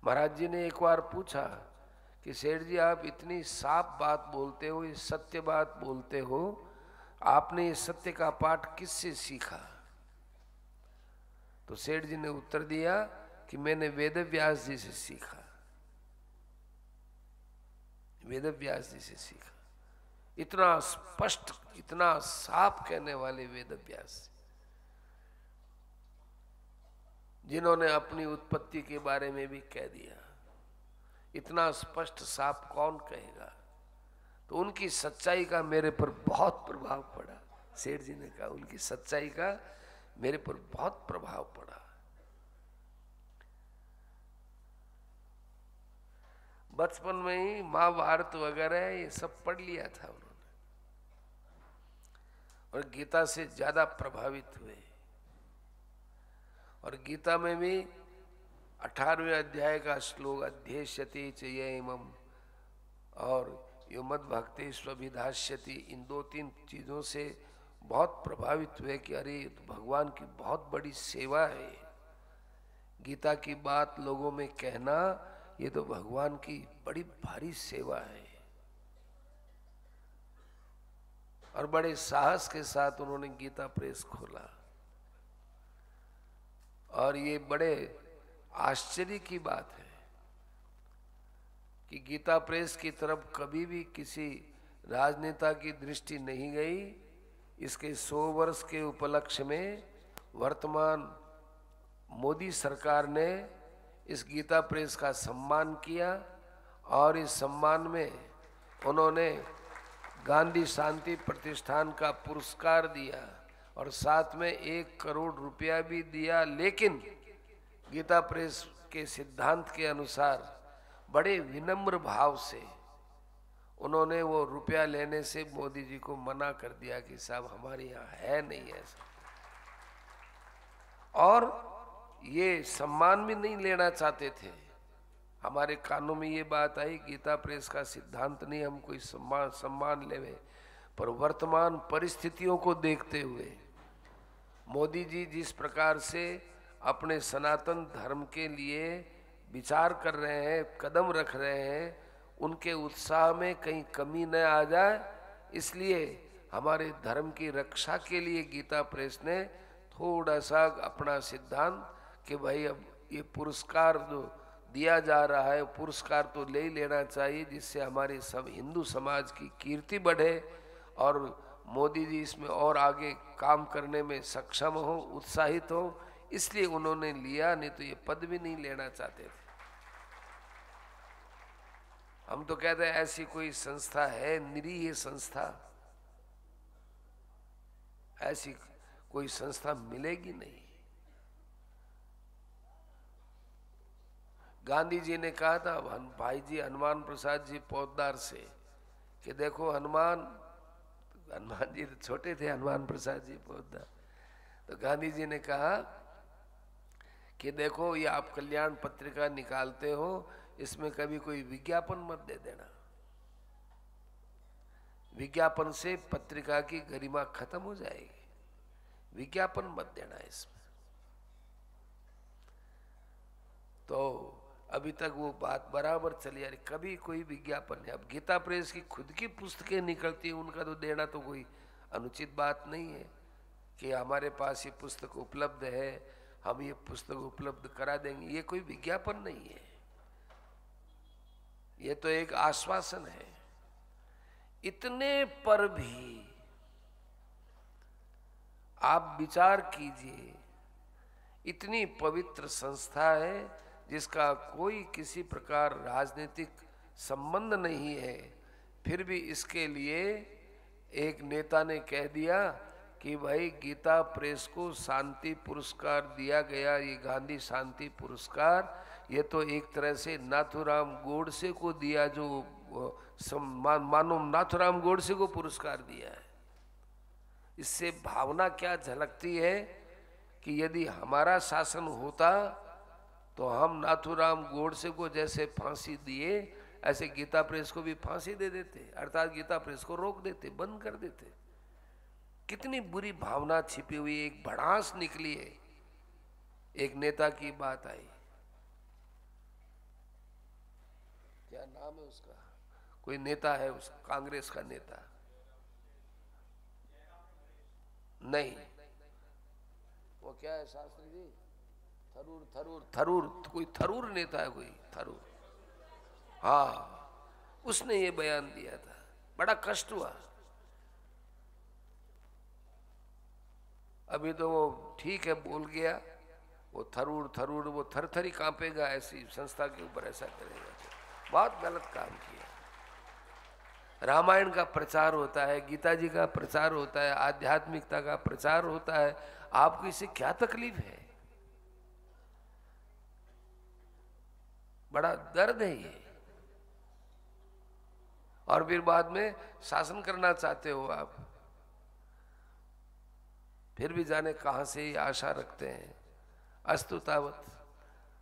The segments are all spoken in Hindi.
महाराज जी ने एक बार पूछा कि सेठ जी आप इतनी साफ बात बोलते हो, ये सत्य बात बोलते हो, आपने ये सत्य का पाठ किससे सीखा? तो सेठ जी ने उत्तर दिया कि मैंने वेद व्यास जी से सीखा, वेद व्यास जी से सीखा। इतना स्पष्ट, इतना साफ कहने वाले वेद व्यास, जिन्होंने अपनी उत्पत्ति के बारे में भी कह दिया। इतना स्पष्ट साफ कौन कहेगा? तो उनकी सच्चाई का मेरे पर बहुत प्रभाव पड़ा। सेठ जी ने कहा उनकी सच्चाई का मेरे पर बहुत प्रभाव पड़ा। बचपन में ही महाभारत वगैरह ये सब पढ़ लिया था उन्होंने, और गीता से ज्यादा प्रभावित हुए। और गीता में भी 18वें अध्याय का श्लोक अध्येष्यति च ये इमम् और यो मद भक्ति स्वभिधाष्यति, इन 2-3 चीजों से बहुत प्रभावित हुए कि अरे तो भगवान की बहुत बड़ी सेवा है। गीता की बात लोगों में कहना ये तो भगवान की बड़ी भारी सेवा है। और बड़े साहस के साथ उन्होंने गीता प्रेस खोला। और ये बड़े आश्चर्य की बात है कि गीता प्रेस की तरफ कभी भी किसी राजनेता की दृष्टि नहीं गई। इसके 100 वर्ष के उपलक्ष्य में वर्तमान मोदी सरकार ने इस गीता प्रेस का सम्मान किया, और इस सम्मान में उन्होंने गांधी शांति प्रतिष्ठान का पुरस्कार दिया और साथ में 1 करोड़ रुपया भी दिया। लेकिन गीता प्रेस के सिद्धांत के अनुसार बड़े विनम्र भाव से उन्होंने वो रुपया लेने से मोदी जी को मना कर दिया कि साहब हमारे यहाँ है नहीं ऐसा। और ये सम्मान भी नहीं लेना चाहते थे। हमारे कानों में ये बात आई गीता प्रेस का सिद्धांत नहीं हम कोई सम्मान लेवे, पर वर्तमान परिस्थितियों को देखते हुए मोदी जी जिस प्रकार से अपने सनातन धर्म के लिए विचार कर रहे हैं, कदम रख रहे हैं, उनके उत्साह में कहीं कमी न आ जाए, इसलिए हमारे धर्म की रक्षा के लिए गीता प्रेस ने थोड़ा सा अपना सिद्धांत कि भाई अब ये पुरस्कार जो दिया जा रहा है पुरस्कार तो ले ही लेना चाहिए, जिससे हमारे सब हिंदू समाज की कीर्ति बढ़े और मोदी जी इसमें और आगे काम करने में सक्षम हो, उत्साहित हो, इसलिए उन्होंने लिया, नहीं तो ये पद भी नहीं लेना चाहते थे। हम तो कहते हैं ऐसी कोई संस्था है, निरीह संस्था, ऐसी कोई संस्था मिलेगी नहीं। गांधी जी ने कहा था भाई जी हनुमान प्रसाद जी पोद्दार से कि देखो हनुमान जी तो छोटे थे, हनुमान प्रसाद जी पोद्दार, तो गांधी जी ने कहा कि देखो ये आप कल्याण पत्रिका निकालते हो, इसमें कभी कोई विज्ञापन मत दे देना, विज्ञापन से पत्रिका की गरिमा खत्म हो जाएगी, विज्ञापन मत देना इसमें। तो अभी तक वो बात बराबर चली आ रही, कभी कोई विज्ञापन नहीं। अब गीता प्रेस की खुद की पुस्तकें निकलती है, उनका तो देना तो कोई अनुचित बात नहीं है कि हमारे पास ये पुस्तक उपलब्ध है, हम ये पुस्तक उपलब्ध करा देंगे, ये कोई विज्ञापन नहीं है, ये तो एक आश्वासन है। इतने पर भी आप विचार कीजिए, इतनी पवित्र संस्था है जिसका कोई किसी प्रकार राजनीतिक संबंध नहीं है, फिर भी इसके लिए एक नेता ने कह दिया कि भाई गीता प्रेस को शांति पुरस्कार दिया गया, ये गांधी शांति पुरस्कार, ये तो एक तरह से नाथूराम गोडसे को दिया, जो मानो नाथूराम गोडसे को पुरस्कार दिया है। इससे भावना क्या झलकती है कि यदि हमारा शासन होता तो हम नाथूराम गोडसे को जैसे फांसी दिए, ऐसे गीता प्रेस को भी फांसी दे देते, अर्थात गीता प्रेस को रोक देते, बंद कर देते। कितनी बुरी भावना छिपी हुई, एक भड़ास निकली है, एक नेता की बात आई। नाम है उसका, कोई नेता है उस कांग्रेस का नेता, नहीं वो क्या है शास्त्री जी, थरूर कोई थरूर नेता है, कोई थरूर, हाँ उसने ये बयान दिया था। बड़ा कष्ट हुआ। अभी तो वो ठीक है बोल गया, वो थरूर वो थरथरी कांपेगा ऐसी संस्था के ऊपर ऐसा करेगा, बहुत गलत काम किया। रामायण का प्रचार होता है, गीता जी का प्रचार होता है, आध्यात्मिकता का प्रचार होता है, आपको इससे क्या तकलीफ है? बड़ा दर्द है ये। और फिर बाद में शासन करना चाहते हो आप, फिर भी जाने कहां से ये आशा रखते हैं। अस्तु तावत,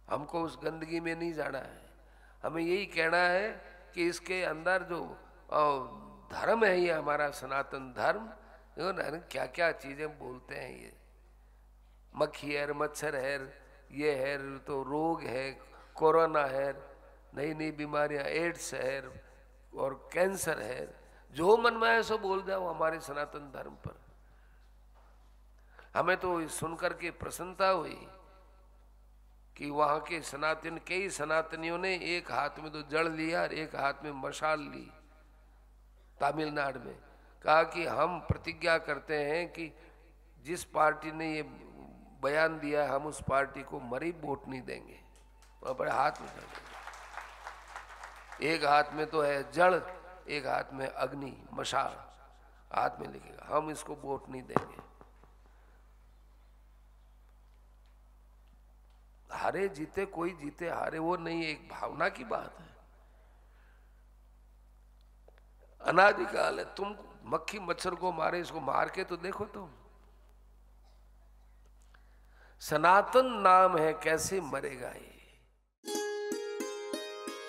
हमको उस गंदगी में नहीं जाना है। हमें यही कहना है कि इसके अंदर जो धर्म है, ये हमारा सनातन धर्म, क्या क्या चीजें बोलते हैं ये, मक्खी है, मच्छर है, ये है तो रोग है, कोरोना है, नई नई बीमारियां, एड्स है और कैंसर है, जो मन में है सो बोल जाओ हमारे सनातन धर्म पर। हमें तो सुनकर के प्रसन्नता हुई कि वहां के सनातन, कई सनातनियों ने एक हाथ में तो जड़ लिया और एक हाथ में मशाल ली। तमिलनाडु में कहा कि हम प्रतिज्ञा करते हैं कि जिस पार्टी ने ये बयान दिया हम उस पार्टी को मरी वोट नहीं देंगे। तो बड़े हाथ में एक हाथ में तो है जड़, एक हाथ में अग्नि मशाल हाथ में लिखेगा, हम इसको वोट नहीं देंगे। हारे जीते, कोई जीते हारे वो नहीं, एक भावना की बात है। अनादिकाल है, तुम मक्खी मच्छर को मारे, इसको मार के तो देखो तुम। सनातन नाम है, कैसे मरेगा ये।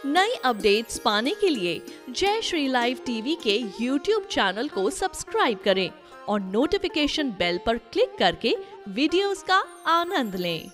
नई अपडेट्स पाने के लिए जय श्री लाइव टीवी के YouTube चैनल को सब्सक्राइब करें और नोटिफिकेशन बेल पर क्लिक करके वीडियोस का आनंद लें।